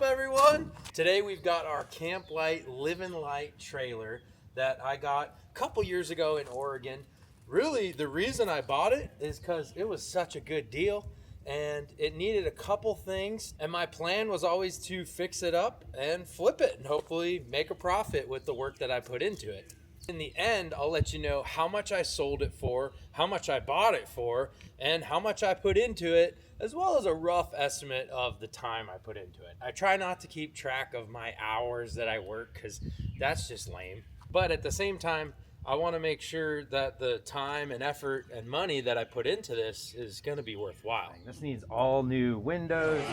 up, everyone? Today we've got our Camp Lite Living Light trailer that I got a couple years ago in Oregon. Really, the reason I bought it is because it was such a good deal and it needed a couple things, and my plan was always to fix it up and flip it and hopefully make a profit with the work that I put into it. In the end, I'll let you know how much I sold it for, how much I bought it for, and how much I put into it, as well as a rough estimate of the time I put into it. I try not to keep track of my hours that I work because that's just lame. But at the same time, I want to make sure that the time and effort and money that I put into this is going to be worthwhile. This needs all new windows.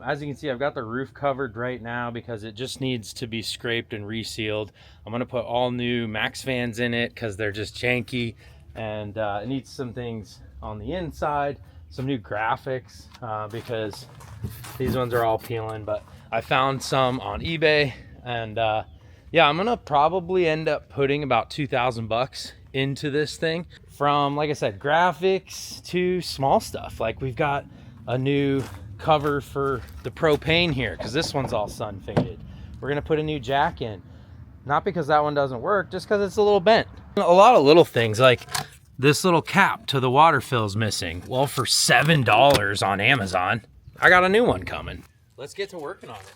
As you can see, I've got the roof covered right now because it just needs to be scraped and resealed. I'm going to put all new max fans in it because they're just janky, and it needs some things on the inside, some new graphics because these ones are all peeling, but I found some on eBay, and yeah, I'm gonna probably end up putting about 2,000 bucks into this thing, from, like I said, graphics to small stuff. Like, we've got a new cover for the propane here because this one's all sun faded. We're gonna put a new jack in, not because that one doesn't work, just because it's a little bent. A lot of little things, like this little cap to the water fill is missing. Well, for $7 on Amazon, I got a new one coming. Let's get to working on it.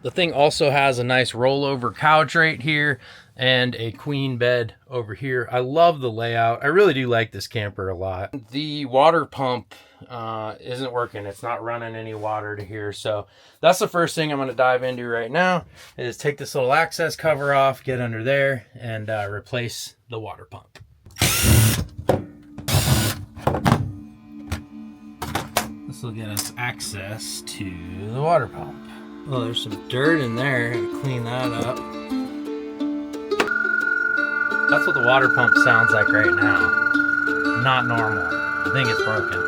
The thing also has a nice rollover couch right here and a queen bed over here. I love the layout. I really do like this camper a lot. The water pump isn't working. It's not running any water to here. So that's the first thing I'm going to dive into right now, is take this little access cover off, get under there, and replace the water pump. This will get us access to the water pump. Oh, there's some dirt in there. Gotta clean that up. That's what the water pump sounds like right now. Not normal. I think it's broken.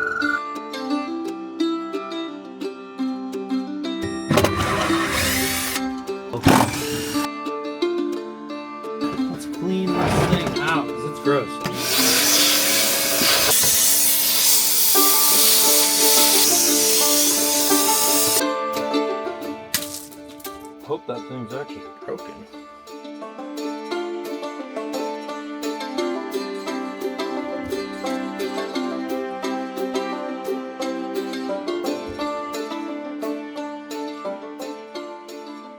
Let's clean this thing out because it's gross. Hope that thing's actually broken.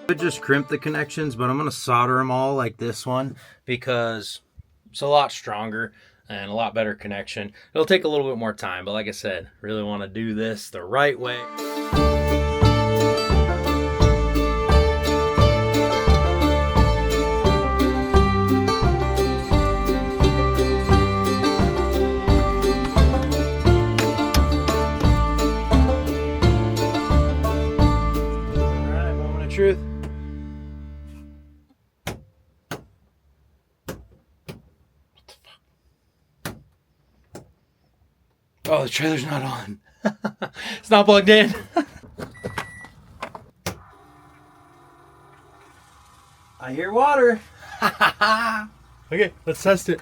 Could just crimp the connections, but I'm going to solder them all like this one because it's a lot stronger and a lot better connection. It'll take a little bit more time, but like I said, really want to do this the right way. Truth. What the fuck? Oh, the trailer's not on. It's not plugged in. I hear water. Okay, let's test it.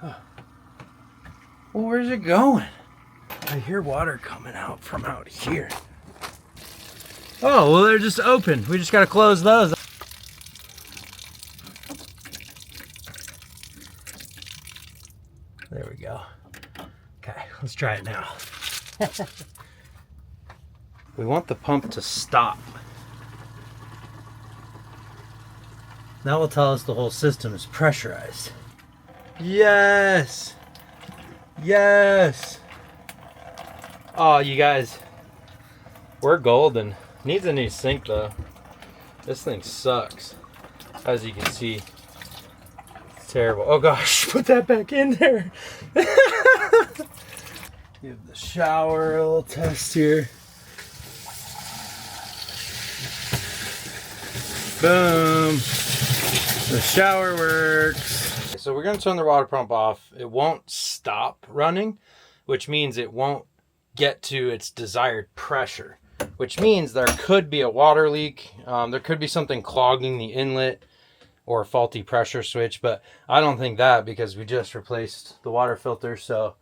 Well, where's it going? I hear water coming out from out here. Oh, well, they're just open. We just got to close those. There we go. Okay, let's try it now. We want the pump to stop. That will tell us the whole system is pressurized. Yes! Yes! Oh, you guys, we're golden. Needs a new sink though. This thing sucks. As you can see, it's terrible. Oh gosh, put that back in there. Give the shower a little test here. Boom. The shower works. So we're gonna turn the water pump off. It won't stop running, which means it won't get to its desired pressure, which means there could be a water leak. There could be something clogging the inlet or a faulty pressure switch, but I don't think that because we just replaced the water filter. So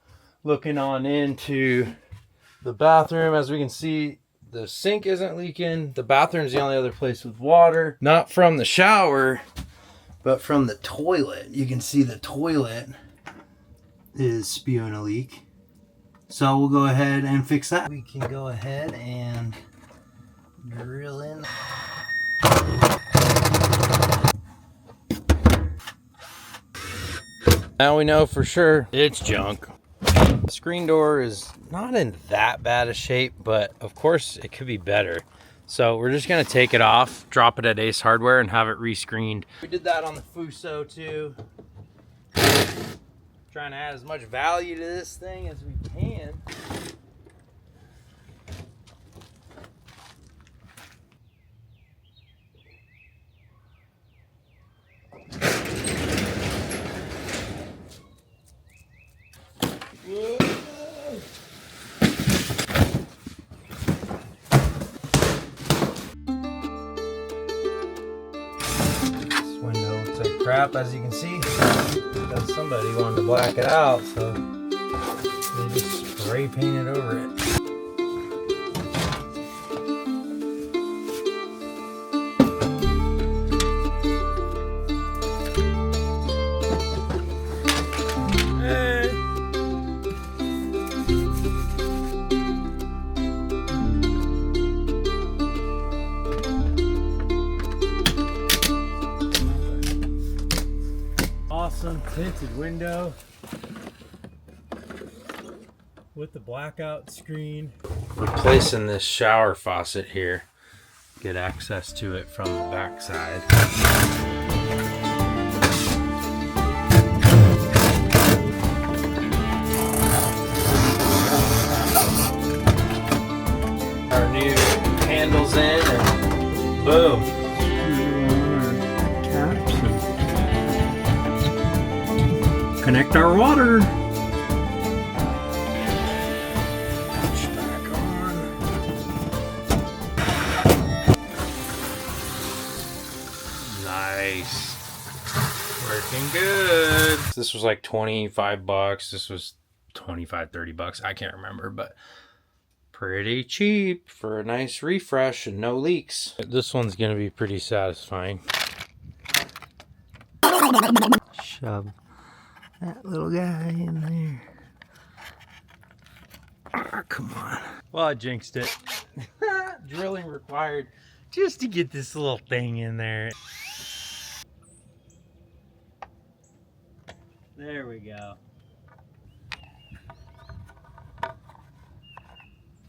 Looking on into the bathroom, as we can see, the sink isn't leaking. The bathroom's the only other place with water. Not from the shower, but from the toilet. You can see the toilet is spewing a leak. So we'll go ahead and fix that. We can go ahead and drill in. Now we know for sure it's junk. The screen door is not in that bad a shape, but of course it could be better. So we're just gonna take it off, drop it at Ace Hardware, and have it rescreened. We did that on the Fuso too. Trying to add as much value to this thing as we can. Crap, as you can see, because somebody wanted to black it out, so they just spray painted over it. Awesome tinted window with the blackout screen. Replacing this shower faucet here. Get access to it from the back side. Our new handles in and boom. Connect our water. Back on. Nice. Working good. This was like 25 bucks. This was 25, 30 bucks. I can't remember, but pretty cheap for a nice refresh and no leaks. This one's gonna be pretty satisfying. Shove that little guy in there. Oh, come on. Well, I jinxed it. Drilling required just to get this little thing in there. There we go.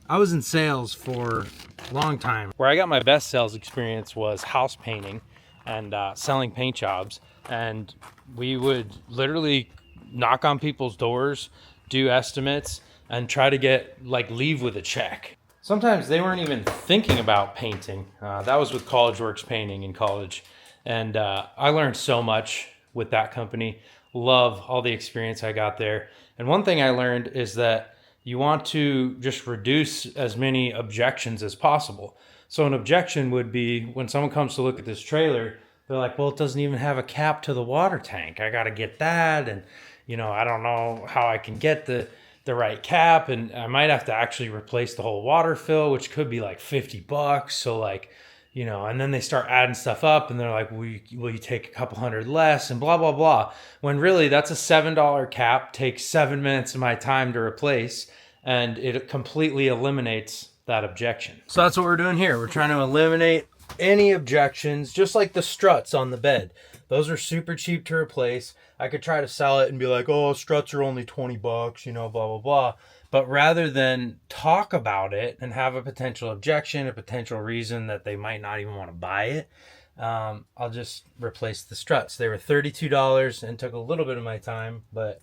I was in sales for a long time. Where I got my best sales experience was house painting and selling paint jobs. And we would literally knock on people's doors, do estimates, and try to get leave with a check. Sometimes they weren't even thinking about painting. That was with College Works Painting in college. And I learned so much with that company. Love all the experience I got there. And one thing I learned is that you want to just reduce as many objections as possible. So an objection would be when someone comes to look at this trailer, they're like, well, it doesn't even have a cap to the water tank. I got to get that. And, you know, I don't know how I can get the right cap. And I might have to actually replace the whole water fill, which could be like 50 bucks. So like, you know, and then they start adding stuff up and they're like, will you take a couple hundred less and blah, blah, blah. When really that's a $7 cap, takes 7 minutes of my time to replace, and it completely eliminates that objection. So that's what we're doing here. We're trying to eliminate any objections, just like the struts on the bed. Those are super cheap to replace. I could try to sell it and be like, oh, struts are only 20 bucks, you know, blah, blah, blah. But rather than talk about it and have a potential objection, a potential reason that they might not even want to buy it, I'll just replace the struts. They were $32 and took a little bit of my time, but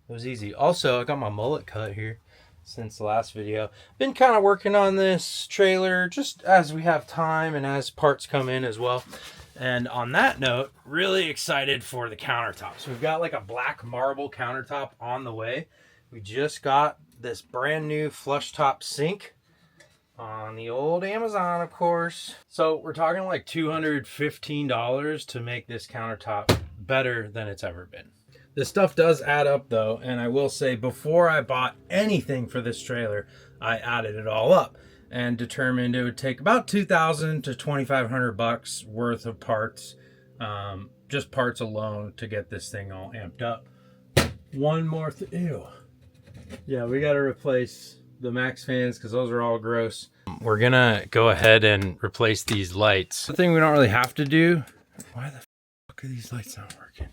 it was easy. Also, I got my mullet cut here since the last video. Been kind of working on this trailer just as we have time and as parts come in as well. And on that note, really excited for the countertops. We've got like a black marble countertop on the way. We just got this brand new flush top sink on the old Amazon, of course. So we're talking like $215 to make this countertop better than it's ever been. This stuff does add up though, and I will say before I bought anything for this trailer, I added it all up and determined it would take about $2,000 to $2,500 worth of parts, just parts alone, to get this thing all amped up. One more ew. Yeah, we got to replace the max fans because those are all gross. We're gonna go ahead and replace these lights. The thing we don't really have to do. Why the fuck are these lights not working?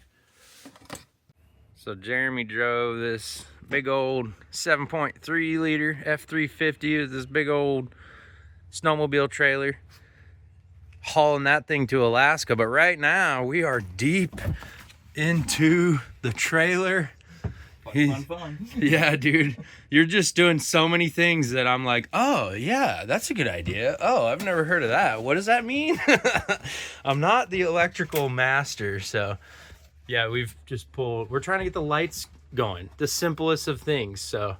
So Jeremy drove this big old 7.3 liter F350 with this big old snowmobile trailer, hauling that thing to Alaska. But right now we are deep into the trailer. Fun. Yeah, dude, you're just doing so many things that I'm like, oh yeah, that's a good idea. Oh, I've never heard of that. What does that mean? I'm not the electrical master, so yeah, we're trying to get the lights going, the simplest of things. So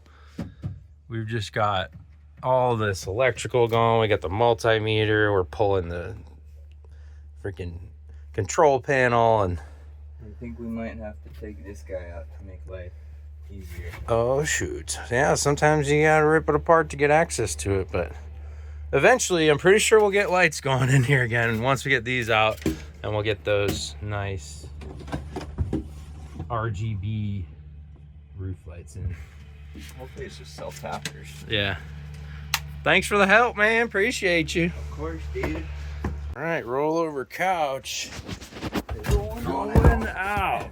we've just got all this electrical going. We got the multimeter, we're pulling the freaking control panel, and I think we might have to take this guy out to make life easier. Oh shoot. Yeah, sometimes you gotta rip it apart to get access to it, but eventually I'm pretty sure we'll get lights going in here again once we get these out, and we'll get those nice RGB roof lights in. Hopefully it's just self-tappers. Yeah. Thanks for the help, man. Appreciate you. Of course, dude. All right, roll over couch. Going out.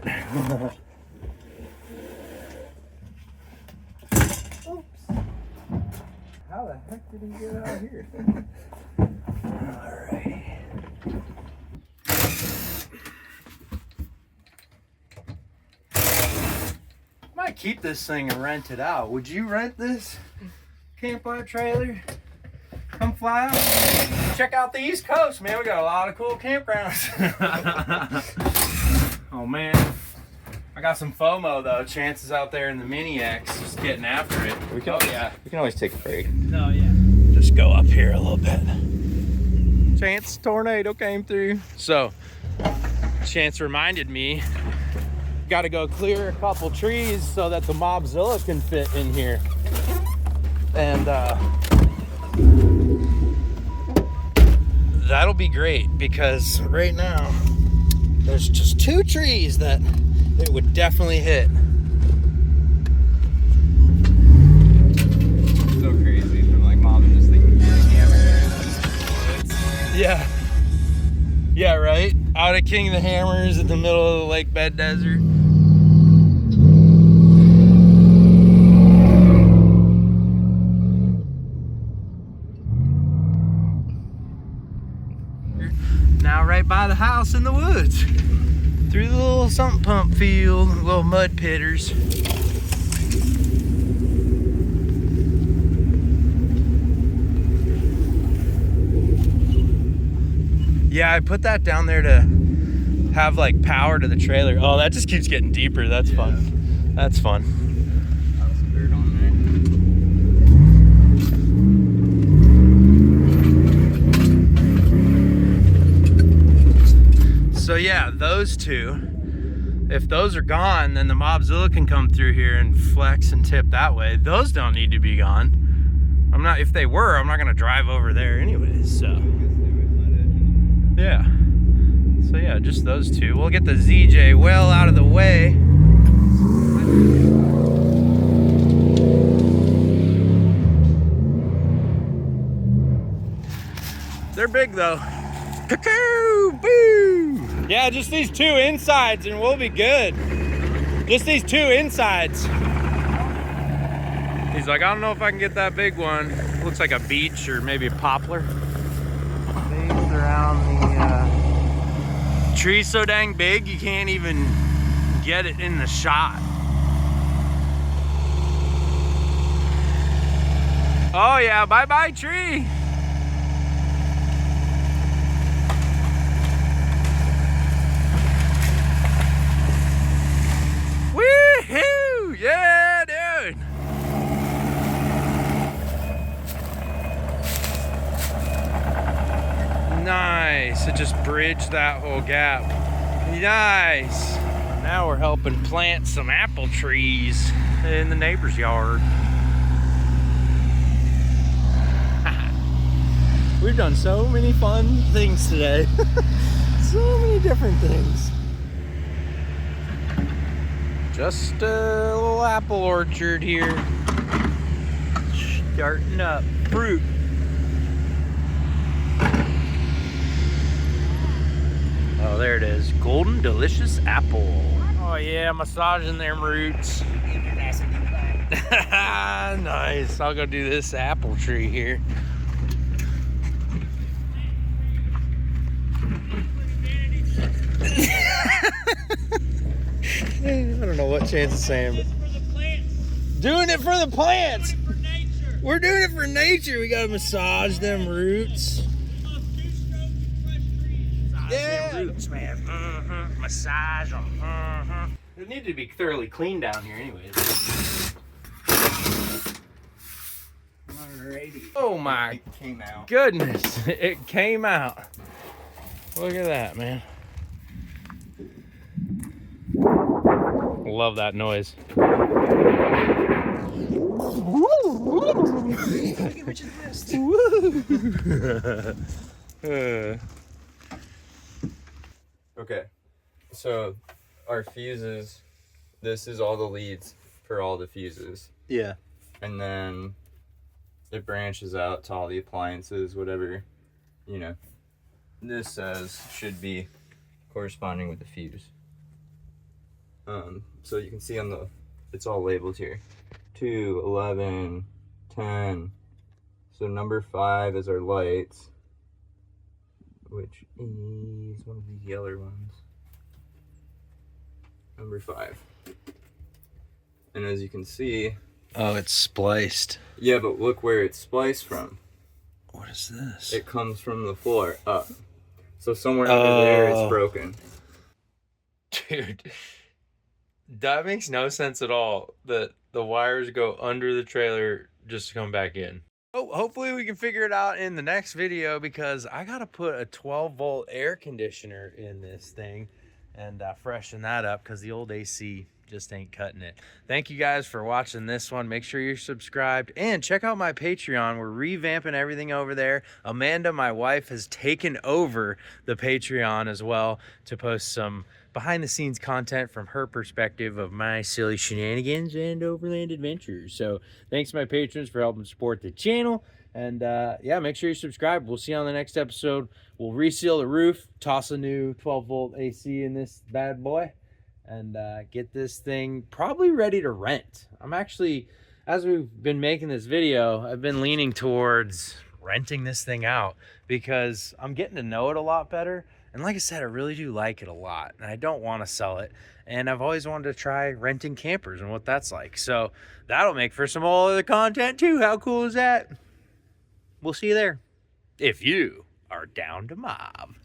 How the heck did he get out here? Alright. Might keep this thing and rent it out. Would you rent this Camp Lite trailer? Come fly out. Check out the East Coast, man. We got a lot of cool campgrounds. Oh man. I got some FOMO though. Chances out there in the Mini X just getting after it. We can always take a break. Oh yeah. Just go up here a little bit. Chance tornado came through. So Chance reminded me, got to go clear a couple trees so that the Mobzilla can fit in here. And that'll be great because right now there's just 2 trees that it would definitely hit. So crazy from like mobbing this thing with hammers. Yeah. Yeah, right? Out of King of the Hammers in the middle of the Lake Bed Desert. Now right by the house in the woods. Through the little sump pump field, little mud pitters. Yeah, I put that down there to have like power to the trailer. Oh, that just keeps getting deeper. That's fun. That's fun. That was dirt on there. So yeah, those 2, if those are gone, then the Mobzilla can come through here and flex and tip that way. Those don't need to be gone. If they were, I'm not gonna drive over there anyways, so. Yeah. So yeah, just those 2. We'll get the ZJ well out of the way. They're big though. Cuckoo! Boo! Yeah, just these 2 insides and we'll be good. Just these 2 insides. He's like, I don't know if I can get that big one. Looks like a beech or maybe a poplar. Things around the tree's so dang big you can't even get it in the shot. Oh yeah, bye-bye tree. Woohoo! Yeah, dude. Nice. It just bridged that whole gap. Nice. Now we're helping plant some apple trees in the neighbor's yard. We've done so many fun things today. So many different things. Just a little apple orchard here. Starting up. Fruit. Oh, there it is. Golden delicious apple. Oh yeah, massaging them roots. Nice. I'll go do this apple tree here. I don't know what Chance is saying, but doing it for the plants. We're doing it for nature. We gotta massage them roots. Yeah, roots, man. Massage them. They need to be thoroughly clean down here, anyways. Alrighty. Oh my goodness! It came out. Look at that, man. Love that noise. Okay, so our fuses, this is all the leads for all the fuses. Yeah. And then it branches out to all the appliances, whatever, you know, this says should be corresponding with the fuse. So you can see on the, it's all labeled here. 2, 11, 10. So number 5 is our lights, which is one of these yellow ones. Number 5. And as you can see, oh, it's spliced. Yeah, but look where it's spliced from. What is this? It comes from the floor up. So somewhere under there it's broken. Dude, that makes no sense at all. That the wires go under the trailer just to come back in. Oh, hopefully we can figure it out in the next video, because I gotta put a 12-volt air conditioner in this thing and freshen that up, because the old AC just ain't cutting it. Thank you guys for watching this one. Make sure you're subscribed and check out my Patreon. We're revamping everything over there. Amanda, my wife, has taken over the Patreon as well to post some behind the scenes content from her perspective of my silly shenanigans and Overland adventures. So thanks to my patrons for helping support the channel. And yeah, make sure you subscribe. We'll see you on the next episode. We'll reseal the roof, toss a new 12-volt AC in this bad boy, and get this thing probably ready to rent. I'm actually, as we've been making this video, I've been leaning towards renting this thing out, because I'm getting to know it a lot better. And like I said, I really do like it a lot, and I don't want to sell it. And I've always wanted to try renting campers and what that's like. So that'll make for some whole other content too. How cool is that? We'll see you there, if you are down to mob.